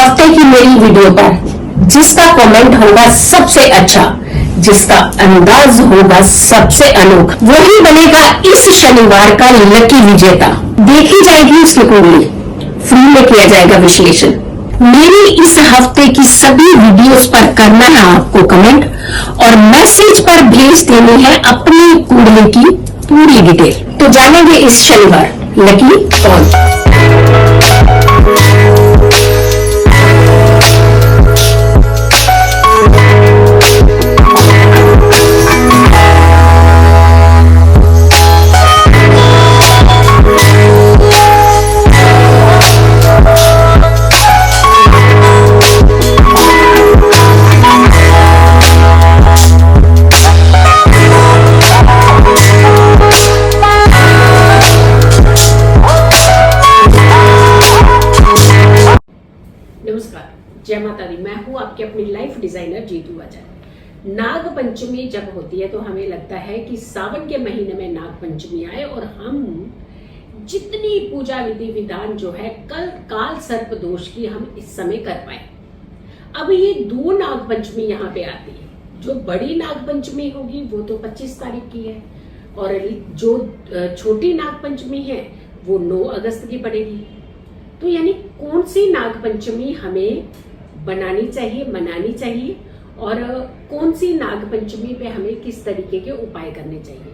हफ्ते की मेरी वीडियो पर जिसका कमेंट होगा सबसे अच्छा, जिसका अंदाज होगा सबसे अनोखा, वही बनेगा इस शनिवार का लकी विजेता। देखी जाएगी उसकी कुंडली, फ्री में किया जाएगा विश्लेषण। मेरी इस हफ्ते की सभी वीडियोस पर करना है आपको कमेंट और मैसेज पर भेज देनी है अपनी कुंडली की पूरी डिटेल। तो जानेंगे इस शनिवार लकी कौन। नमस्कार, जय माता दी। मैं हूँ आपकी अपनी लाइफ डिजाइनर जीतू आचार्य। नाग पंचमी जब होती है तो हमें लगता है कि सावन के महीने में नाग पंचमी आए और हम जितनी पूजा विधि विधान जो है कल काल सर्प दोष की हम इस समय कर पाए। अब ये दो नाग पंचमी यहाँ पे आती है। जो बड़ी नाग पंचमी होगी वो तो 25 तारीख की है और जो छोटी नाग पंचमी है वो 9 अगस्त की पड़ेगी। तो यानी कौन सी नाग पंचमी हमें बनानी चाहिए, मनानी चाहिए और कौन सी नाग पंचमी पे हमें किस तरीके के उपाय करने चाहिए।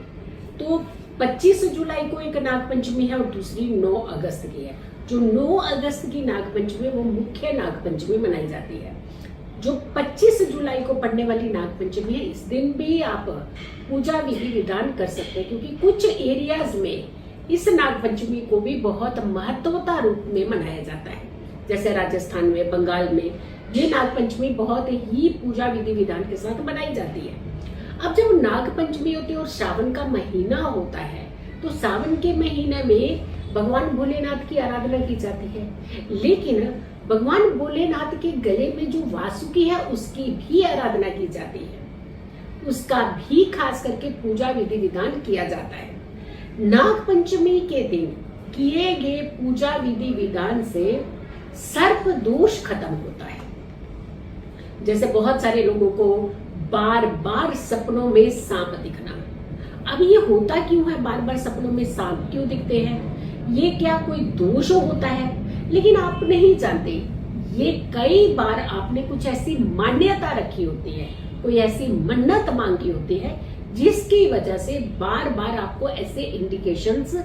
तो 25 जुलाई को एक नाग पंचमी है और दूसरी 9 अगस्त की है। जो 9 अगस्त की नाग पंचमी है वो मुख्य नाग पंचमी मनाई जाती है। जो 25 जुलाई को पड़ने वाली नाग पंचमी है, इस दिन भी आप पूजा विधि विधान कर सकते हैं, क्योंकि कुछ एरियाज में इस नाग पंचमी को भी बहुत महत्वता रूप में मनाया जाता है। जैसे राजस्थान में, बंगाल में ये नाग पंचमी बहुत ही पूजा विधि विधान के साथ मनाई जाती है। अब जब नाग पंचमी होती है और सावन का महीना होता है तो सावन के महीने में भगवान भोलेनाथ की आराधना की जाती है, लेकिन भगवान भोलेनाथ के गले में जो वासुकी है उसकी भी आराधना की जाती है, उसका भी खास करके पूजा विधि विधान किया जाता है। नाग पंचमी के दिन किए गए पूजा विधि विधान से सर्प दोष खत्म होता है। जैसे बहुत सारे लोगों को बार बार सपनों में सांप दिखना। अब ये होता क्यों है, बार बार सपनों में सांप क्यों दिखते हैं? ये क्या कोई दोष होता है? लेकिन आप नहीं जानते, ये कई बार आपने कुछ ऐसी मान्यता रखी होती है, कोई ऐसी मन्नत मांगी होती है जिसकी वजह से बार बार आपको ऐसे इंडिकेशंस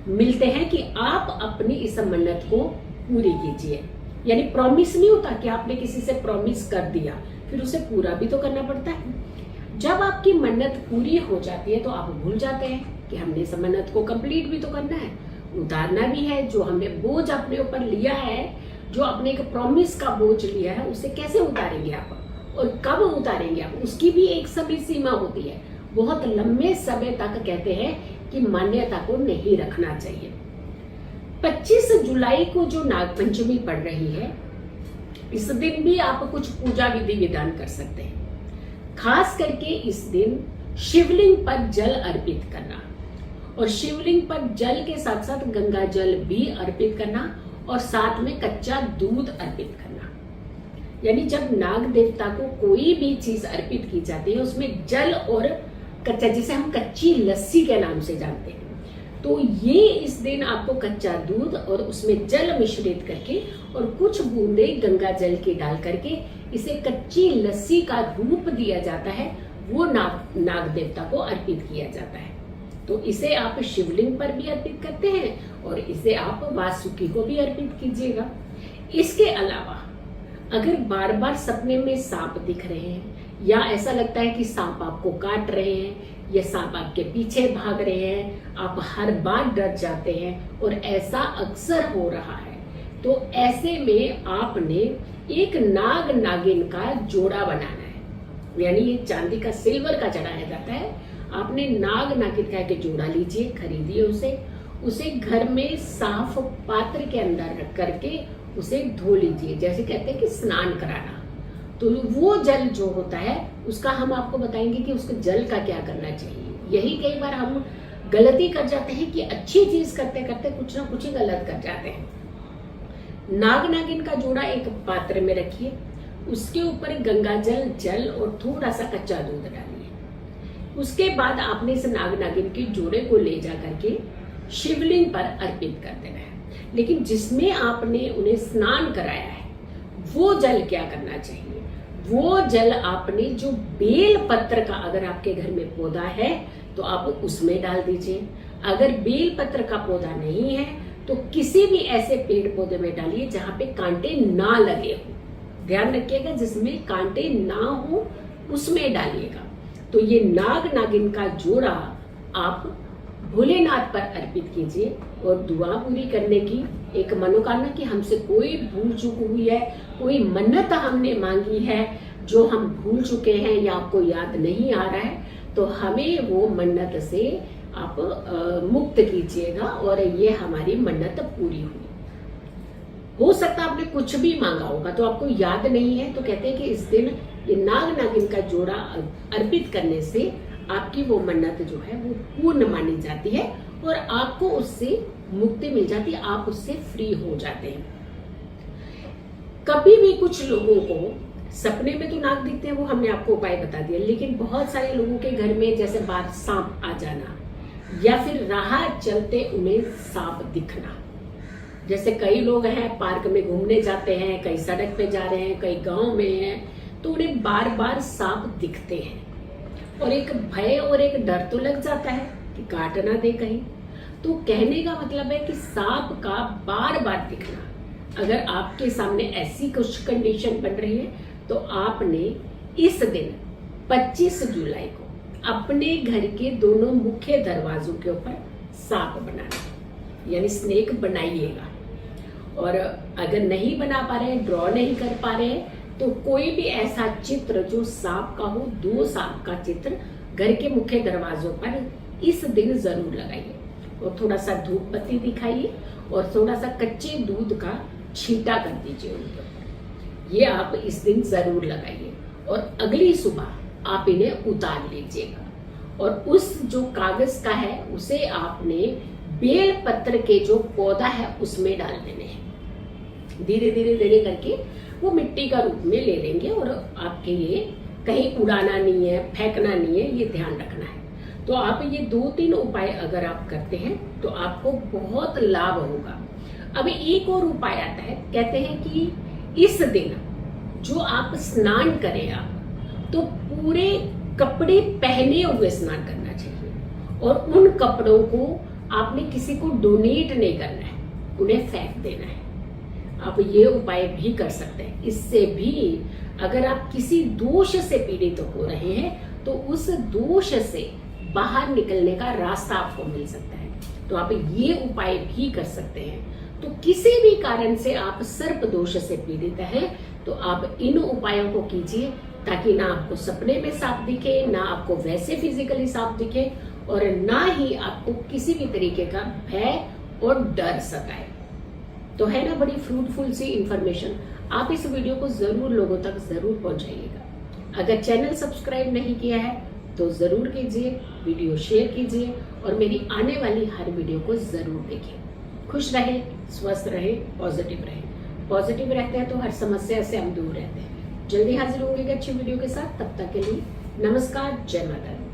मिलते हैं कि आप अपनी इस मन्नत को पूरी कीजिए। यानी प्रॉमिस नहीं होता कि आपने किसी से प्रॉमिस कर दिया, फिर उसे पूरा भी तो करना पड़ता है। जब आपकी मन्नत पूरी हो जाती है तो आप भूल जाते हैं कि हमने इस मन्नत को कंप्लीट भी तो करना है, उतारना भी है। जो हमने बोझ अपने ऊपर लिया है, जो आपने एक प्रॉमिस का बोझ लिया है, उसे कैसे उतारेंगे आप और कब उतारेंगे आप, उसकी भी एक समय सीमा होती है। बहुत लंबे समय तक कहते हैं कि मान्यता को नहीं रखना चाहिए। 25 जुलाई को जो नाग पंचमी पड़ रही है, इस दिन भी आप कुछ पूजा विधि विधान कर सकते हैं। खास करके इस दिन शिवलिंग पर जल अर्पित करना और शिवलिंग पर जल के साथ साथ गंगा जल भी अर्पित करना और साथ में कच्चा दूध अर्पित करना। यानी जब नाग देवता को कोई भी चीज अर्पित की जाती है उसमें जल और कच्चा, जिसे हम कच्ची लस्सी के नाम से जानते हैं, तो ये इस दिन आपको कच्चा दूध और उसमें जल मिश्रित करके और कुछ बूंदे गंगा जल के डाल करके इसे कच्ची लस्सी का रूप दिया जाता है, वो नाग देवता को अर्पित किया जाता है। तो इसे आप शिवलिंग पर भी अर्पित करते हैं और इसे आप वासुकी को भी अर्पित कीजिएगा। इसके अलावा अगर बार बार सपने में सांप दिख रहे हैं या ऐसा लगता है कि सांप आपको काट रहे हैं या सांप आपके पीछे भाग रहे हैं, आप हर बार डर जाते हैं और ऐसा अक्सर हो रहा है, तो ऐसे में आपने एक नाग नागिन का जोड़ा बनाना है। यानी ये चांदी का, सिल्वर का चढ़ाया जाता है। आपने नाग नागिन का एक जोड़ा लीजिए, खरीदिए उसे घर में साफ पात्र के अंदर रख करके उसे धो लीजिए। जैसे कहते हैं कि स्नान कराना, तो वो जल जो होता है उसका हम आपको बताएंगे कि उसके जल का क्या करना चाहिए। यही कई बार हम गलती कर जाते हैं कि अच्छी चीज करते करते कुछ ना कुछ ही गलत कर जाते हैं। नाग नागिन का जोड़ा एक पात्र में रखिए, उसके ऊपर गंगा जल, जल और थोड़ा सा कच्चा दूध डालिए। उसके बाद आपने इस नाग नागिन के जोड़े को ले जा करके शिवलिंग पर अर्पित कर देना है। लेकिन जिसमें आपने उन्हें स्नान कराया है वो जल क्या करना चाहिए, वो जल आपने जो बेल पत्र का, अगर आपके घर में पौधा है तो आप उसमें डाल दीजिए। अगर बेल पत्र का पौधा नहीं है तो किसी भी ऐसे पेड़ पौधे में डालिए जहां पे कांटे ना लगे हो। ध्यान रखिएगा, जिसमें कांटे ना हो उसमें डालिएगा। तो ये नाग नागिन का जोड़ा आप भोलेनाथ पर अर्पित कीजिए और दुआ पूरी करने की एक मनोकामना कि हमसे कोई भूल चूक हुई है, कोई मन्नत हमने मांगी है जो हम भूल चुके हैं या आपको याद नहीं आ रहा है, तो हमें वो मन्नत से आप मुक्त कीजिएगा और ये हमारी मन्नत पूरी हुई। हो सकता है आपने कुछ भी मांगा होगा तो आपको याद नहीं है, तो कहते हैं कि इस दिन ये नाग नागिन का जोड़ा अर्पित करने से आपकी वो मन्नत जो है वो पूर्ण मानी जाती है और आपको उससे मुक्ति मिल जाती है, आप उससे फ्री हो जाते हैं। कभी भी कुछ लोगों को सपने में तो नाग दिखते हैं, वो हमने आपको उपाय बता दिया, लेकिन बहुत सारे लोगों के घर में जैसे बाहर सांप आ जाना या फिर राह चलते उन्हें सांप दिखना। जैसे कई लोग हैं पार्क में घूमने जाते हैं, कई सड़क पे जा रहे हैं, कई गांव में हैं, तो उन्हें बार बार सांप दिखते हैं और एक भय और एक डर तो लग जाता है कि काट ना दे कहीं। तो कहने का मतलब है कि सांप का बार बार दिखना, अगर आपके सामने ऐसी कुछ कंडीशन बन रही है तो आपने इस दिन 25 जुलाई को अपने घर के दोनों मुख्य दरवाजों के ऊपर सांप बनाना, यानी स्नेक बनाइएगा। और अगर नहीं बना पा रहे हैं, ड्रॉ नहीं कर पा रहे हैं, तो कोई भी ऐसा चित्र जो सांप का हो, 2 सांप का चित्र घर के मुख्य दरवाजों पर इस दिन जरूर लगाइए और थोड़ा सा धूप बत्ती दिखाइए और थोड़ा सा कच्चे दूध का छींटा कर दीजिए उनके ऊपर। ये आप इस दिन जरूर लगाइए और अगली सुबह आप इन्हें उतार लीजिएगा और उस जो कागज का है उसे आपने बेल पत्र के जो पौधा है उसमें डाल देने हैं। धीरे धीरे धीरे करके वो मिट्टी का रूप में ले लेंगे और आपके ये कहीं उड़ाना नहीं है, फेंकना नहीं है, ये ध्यान रखना है। तो आप ये 2-3 उपाय अगर आप करते हैं तो आपको बहुत लाभ होगा। अब एक और उपाय आता है, कहते हैं कि इस दिन जो आप स्नान करें आप तो पूरे कपड़े पहने हुए स्नान करना चाहिए और उन कपड़ों को आपने किसी को डोनेट नहीं करना है, उन्हें फेंक देना है। आप ये उपाय भी कर सकते हैं। इससे भी अगर आप किसी दोष से पीड़ित हो रहे हैं तो उस दोष से बाहर निकलने का रास्ता आपको मिल सकता है, तो आप ये उपाय भी कर सकते हैं। तो किसी भी कारण से आप सर्प दोष से पीड़ित हैं तो आप इन उपायों को कीजिए ताकि ना आपको सपने में सांप दिखे, ना आपको वैसे फिजिकली सांप दिखे और ना ही आपको किसी भी तरीके का भय और डर सताए। तो है ना बड़ी फ्रूटफुल सी इंफॉर्मेशन। आप इस वीडियो को जरूर लोगों तक जरूर पहुंचाइएगा। अगर चैनल सब्सक्राइब नहीं किया है तो जरूर कीजिए, वीडियो शेयर कीजिए और मेरी आने वाली हर वीडियो को जरूर देखिए। खुश रहे, स्वस्थ रहे, पॉजिटिव रहे। पॉजिटिव रहते हैं तो हर समस्या से हम दूर रहते हैं। जल्दी हाजिर होंगे एक अच्छी वीडियो के साथ। तब तक के लिए नमस्कार, जय माता दी।